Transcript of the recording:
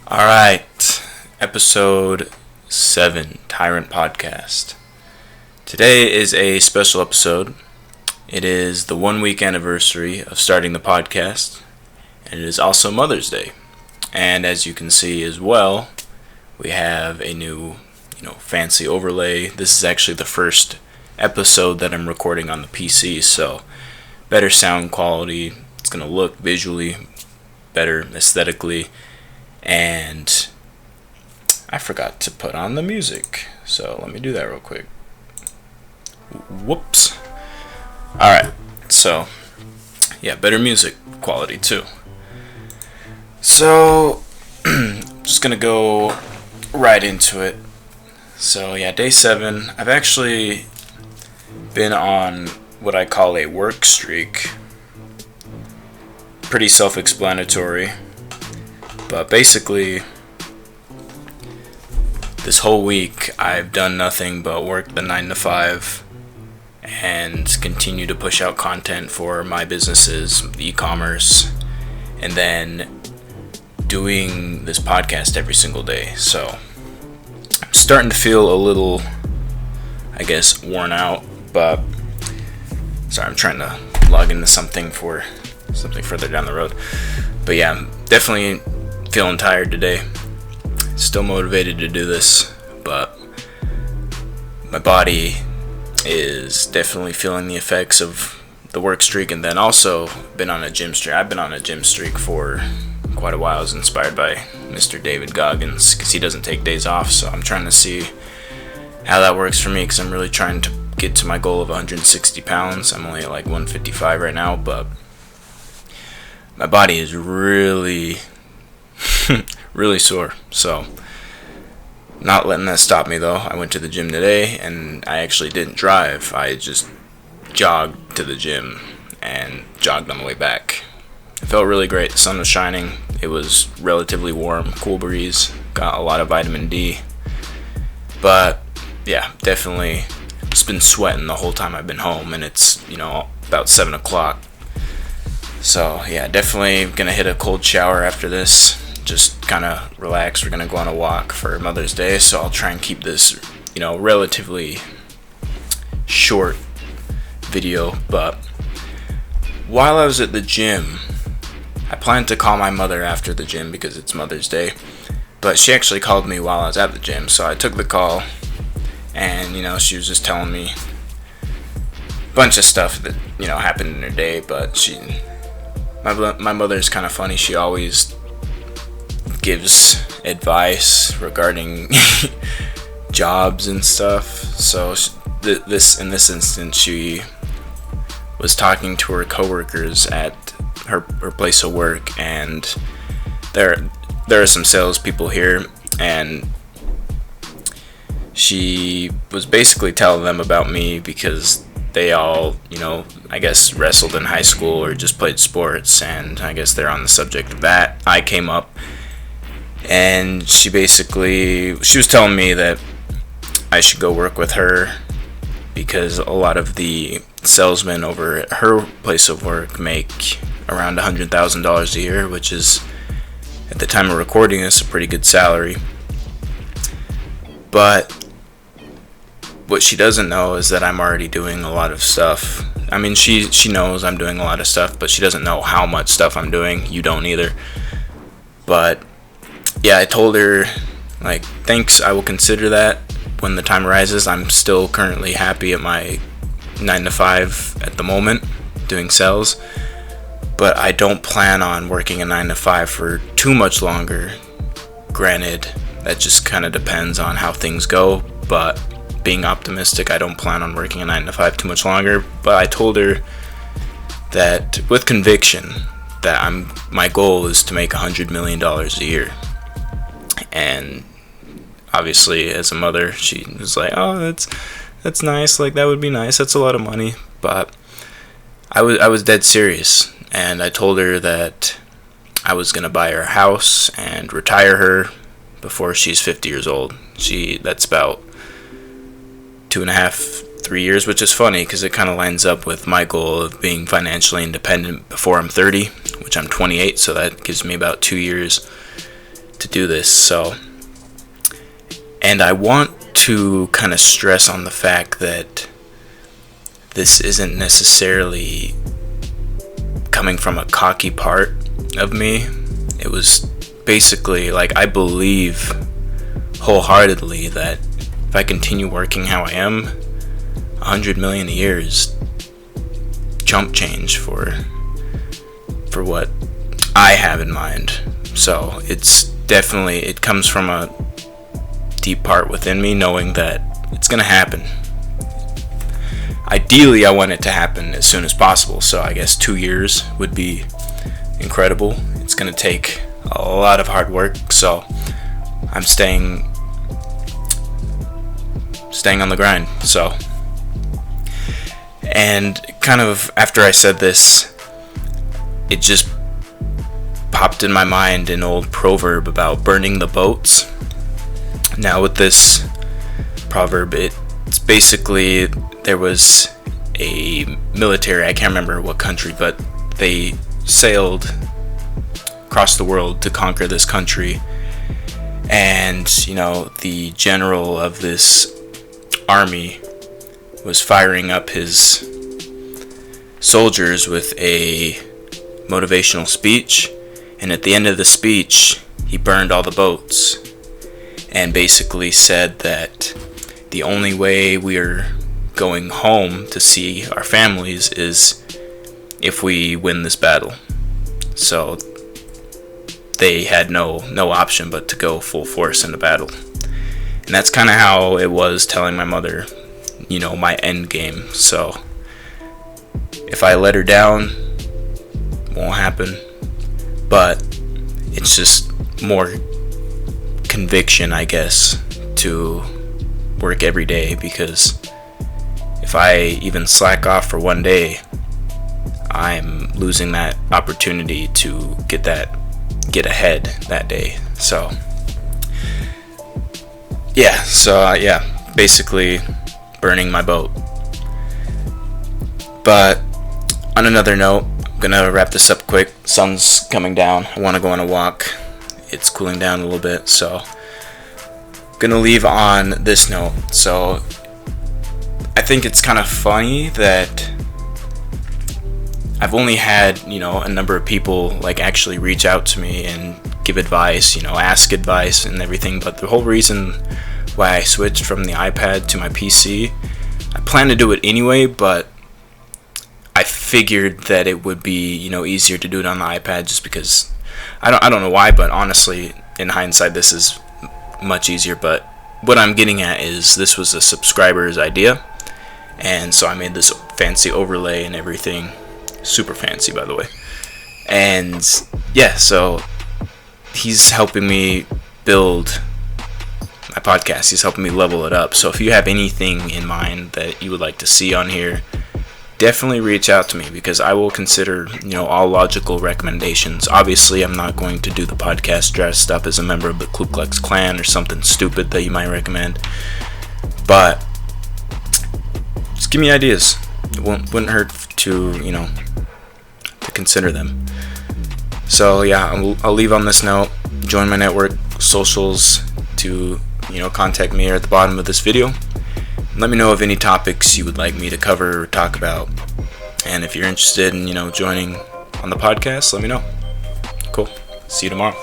Alright, episode 7, Tyrant Podcast. Today is a special episode. It is the 1 week anniversary of starting the podcast, and it is also Mother's Day. And as you can see as well, we have a new, fancy overlay. This is actually the first episode that I'm recording on the PC, so better sound quality. It's going to look visually better aesthetically. And I forgot to put on the music, so let me do that real quick. Whoops. Alright, so yeah, better music quality too. So just gonna go right into it. So yeah, day 7. I've actually been on what I call a work streak. Pretty self-explanatory. But basically, this whole week I've done nothing but work the 9 to 5 and continue to push out content for my businesses, e-commerce, and then doing this podcast every single day. So I'm starting to feel a little, worn out, but sorry, I'm trying to log into something further down the road. But yeah, I'm definitely feeling tired today. Still motivated to do this, but my body is definitely feeling the effects of the work streak, and then also been on a gym streak. I've been on a gym streak for quite a while. I was inspired by Mr. David Goggins because he doesn't take days off, so I'm trying to see how that works for me because I'm really trying to get to my goal of 160 pounds. I'm only at like 155 right now, but my body is really really sore, so not letting that stop me though. I went to the gym today and I actually didn't drive. I just jogged to the gym and jogged on the way back. It felt really great. The sun was shining. It was relatively warm, cool breeze. Got a lot of vitamin D. But yeah, definitely just been sweating the whole time I've been home, and it's about 7 o'clock. So yeah, definitely gonna hit a cold shower after this. Just kind of relax. We're gonna go on a walk for Mother's Day, so I'll try and keep this, relatively short video. But while I was at the gym, I planned to call my mother after the gym because it's Mother's Day, but she actually called me while I was at the gym, so I took the call, and she was just telling me a bunch of stuff that happened in her day. But my mother's kind of funny. She always gives advice regarding jobs and stuff. So in this instance, she was talking to her coworkers at her place of work, and there are some salespeople here, and she was basically telling them about me because they all, wrestled in high school or just played sports, and I guess they're on the subject of that. I came up, and she was telling me that I should go work with her because a lot of the salesmen over at her place of work make around $100,000 a year, which is, at the time of recording this, a pretty good salary. But what she doesn't know is that I'm already doing a lot of stuff. I mean, she knows I'm doing a lot of stuff, but she doesn't know how much stuff I'm doing. You don't either. But yeah, I told her, thanks, I will consider that when the time arises. I'm still currently happy at my 9 to 5 at the moment, doing sales, but I don't plan on working a 9 to 5 for too much longer. Granted, that just kind of depends on how things go, but being optimistic, I don't plan on working a 9 to 5 too much longer. But I told her that with conviction that my goal is to make $100 million a year. And obviously, as a mother, she was like, "Oh, that's nice. That would be nice. That's a lot of money." But I was dead serious, and I told her that I was gonna buy her a house and retire her before she's 50 years old. That's about 2.5, 3 years, which is funny because it kind of lines up with my goal of being financially independent before I'm 30, which I'm 28, so that gives me about 2 years to do this. So, and I want to kind of stress on the fact that this isn't necessarily coming from a cocky part of me. It was basically like, I believe wholeheartedly that if I continue working how I am, 100 million a year is chump change for what I have in mind. So it's definitely, it comes from a deep part within me, knowing that it's gonna happen. Ideally, I want it to happen as soon as possible, so I guess 2 years would be incredible. It's gonna take a lot of hard work, so I'm staying on the grind. So, and kind of after I said this, it just popped in my mind an old proverb about burning the boats. Now with this proverb, it's basically, there was a military, I can't remember what country, but they sailed across the world to conquer this country, and the general of this army was firing up his soldiers with a motivational speech, and at the end of the speech he burned all the boats and basically said that the only way we're going home to see our families is if we win this battle. So they had no option but to go full force into battle. And that's kind of how it was telling my mother, my end game. So if I let her down, it won't happen. But it's just more conviction, I guess, to work every day, because if I even slack off for one day, I'm losing that opportunity to get ahead that day. So basically burning my boat. But on another note, I'm gonna wrap this up quick. Sun's coming down. I want to go on a walk. It's cooling down a little bit, so I'm gonna leave on this note. So I think it's kind of funny that I've only had a number of people actually reach out to me and give advice, ask advice and everything. But the whole reason why I switched from the iPad to my PC, I plan to do it anyway, but I figured that it would be easier to do it on the iPad, just because I don't know why, but honestly, in hindsight, this is much easier. But what I'm getting at is, this was a subscriber's idea, and so I made this fancy overlay and everything, super fancy, by the way. And so he's helping me build my podcast. He's helping me level it up. So if you have anything in mind that you would like to see on here, definitely reach out to me, because I will consider all logical recommendations. Obviously, I'm not going to do the podcast dressed up as a member of the Ku Klux Klan or something stupid that you might recommend, but just give me ideas. It wouldn't hurt to to consider them. So I'll leave on this note. Join my network socials to contact me here at the bottom of this video. Let me know of any topics you would like me to cover or talk about. And if you're interested in, joining on the podcast, let me know. Cool. See you tomorrow.